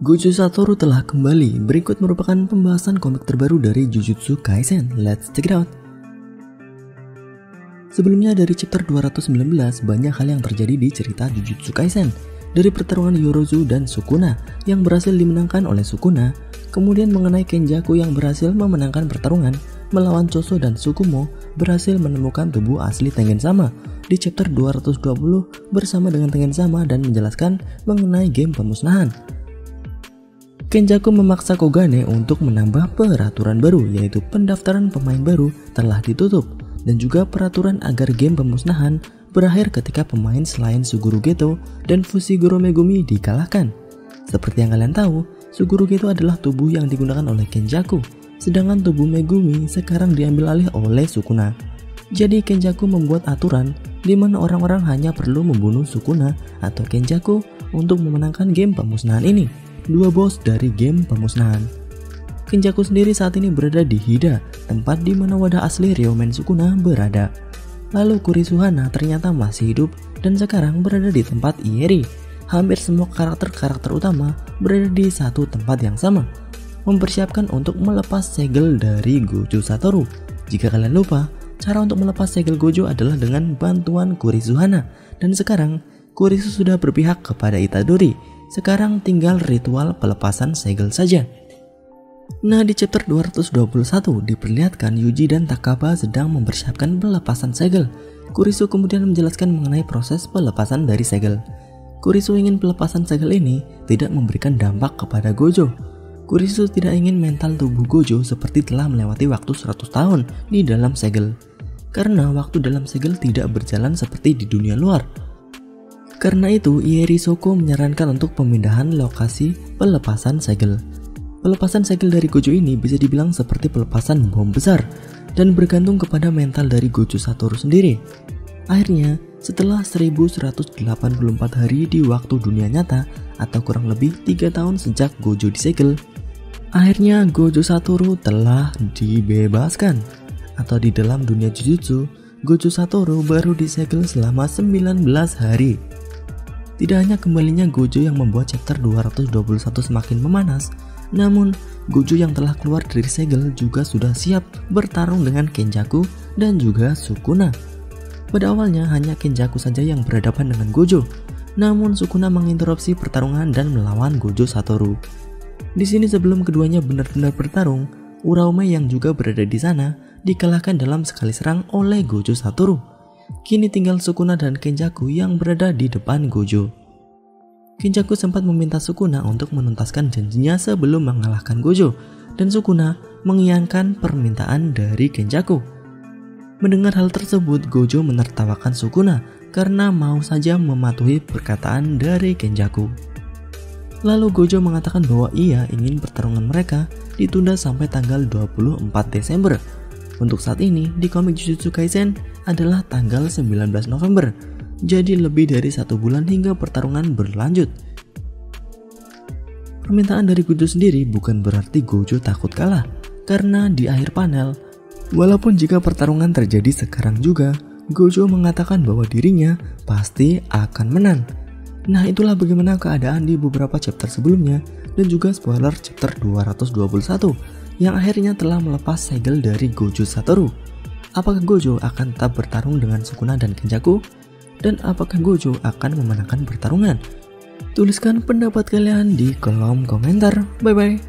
Gojo Satoru telah kembali. Berikut merupakan pembahasan komik terbaru dari Jujutsu Kaisen. Let's check it out. Sebelumnya dari chapter 219, banyak hal yang terjadi di cerita Jujutsu Kaisen. Dari pertarungan Yorozu dan Sukuna yang berhasil dimenangkan oleh Sukuna, kemudian mengenai Kenjaku yang berhasil memenangkan pertarungan melawan Choso dan Tsukumo berhasil menemukan tubuh asli Tengen Sama di chapter 220 bersama dengan Tengen Sama dan menjelaskan mengenai game pemusnahan. Kenjaku memaksa Kogane untuk menambah peraturan baru, yaitu pendaftaran pemain baru telah ditutup dan juga peraturan agar game pemusnahan berakhir ketika pemain selain Suguru Geto dan Fushiguro Megumi dikalahkan. Seperti yang kalian tahu, Suguru Geto adalah tubuh yang digunakan oleh Kenjaku, sedangkan tubuh Megumi sekarang diambil alih oleh Sukuna. Jadi Kenjaku membuat aturan di mana orang-orang hanya perlu membunuh Sukuna atau Kenjaku untuk memenangkan game pemusnahan ini, dua bos dari game pemusnahan. Kenjaku sendiri saat ini berada di Hida, tempat di mana wadah asli Ryomen Sukuna berada. Lalu Kurisuhana ternyata masih hidup dan sekarang berada di tempat Ieri. Hampir semua karakter-karakter utama berada di satu tempat yang sama, mempersiapkan untuk melepas segel dari Gojo Satoru. Jika kalian lupa, cara untuk melepas segel Gojo adalah dengan bantuan Kurisuhana. Dan sekarang Kurisu sudah berpihak kepada Itadori. Sekarang tinggal ritual pelepasan segel saja. Nah, di chapter 221 diperlihatkan Yuji dan Takaba sedang mempersiapkan pelepasan segel. Kurisu kemudian menjelaskan mengenai proses pelepasan dari segel. Kurisu ingin pelepasan segel ini tidak memberikan dampak kepada Gojo. Kurisu tidak ingin mental tubuh Gojo seperti telah melewati waktu 100 tahun di dalam segel. Karena waktu dalam segel tidak berjalan seperti di dunia luar. Karena itu, Ieri Soko menyarankan untuk pemindahan lokasi pelepasan segel. Pelepasan segel dari Gojo ini bisa dibilang seperti pelepasan bom besar dan bergantung kepada mental dari Gojo Satoru sendiri. Akhirnya, setelah 1184 hari di waktu dunia nyata atau kurang lebih 3 tahun sejak Gojo disegel, akhirnya Gojo Satoru telah dibebaskan. Atau di dalam dunia Jujutsu, Gojo Satoru baru disegel selama 19 hari. Tidak hanya kembalinya Gojo yang membuat chapter 221 semakin memanas, namun Gojo yang telah keluar dari segel juga sudah siap bertarung dengan Kenjaku dan juga Sukuna. Pada awalnya hanya Kenjaku saja yang berhadapan dengan Gojo, namun Sukuna menginterupsi pertarungan dan melawan Gojo Satoru. Di sini sebelum keduanya benar-benar bertarung, Uraume yang juga berada di sana dikalahkan dalam sekali serang oleh Gojo Satoru. Kini tinggal Sukuna dan Kenjaku yang berada di depan Gojo. Kenjaku sempat meminta Sukuna untuk menuntaskan janjinya sebelum mengalahkan Gojo, dan Sukuna mengiyakan permintaan dari Kenjaku. Mendengar hal tersebut, Gojo menertawakan Sukuna karena mau saja mematuhi perkataan dari Kenjaku. Lalu Gojo mengatakan bahwa ia ingin pertarungan mereka ditunda sampai tanggal 24 Desember. Untuk saat ini di komik Jujutsu Kaisen adalah tanggal 19 November. Jadi lebih dari 1 bulan hingga pertarungan berlanjut. Permintaan dari Gojo sendiri bukan berarti Gojo takut kalah, karena di akhir panel, walaupun jika pertarungan terjadi sekarang juga, Gojo mengatakan bahwa dirinya pasti akan menang. Nah, itulah bagaimana keadaan di beberapa chapter sebelumnya dan juga spoiler chapter 221 yang akhirnya telah melepas segel dari Gojo Satoru. Apakah Gojo akan tetap bertarung dengan Sukuna dan Kenjaku? Dan apakah Gojo akan memenangkan pertarungan? Tuliskan pendapat kalian di kolom komentar. Bye bye.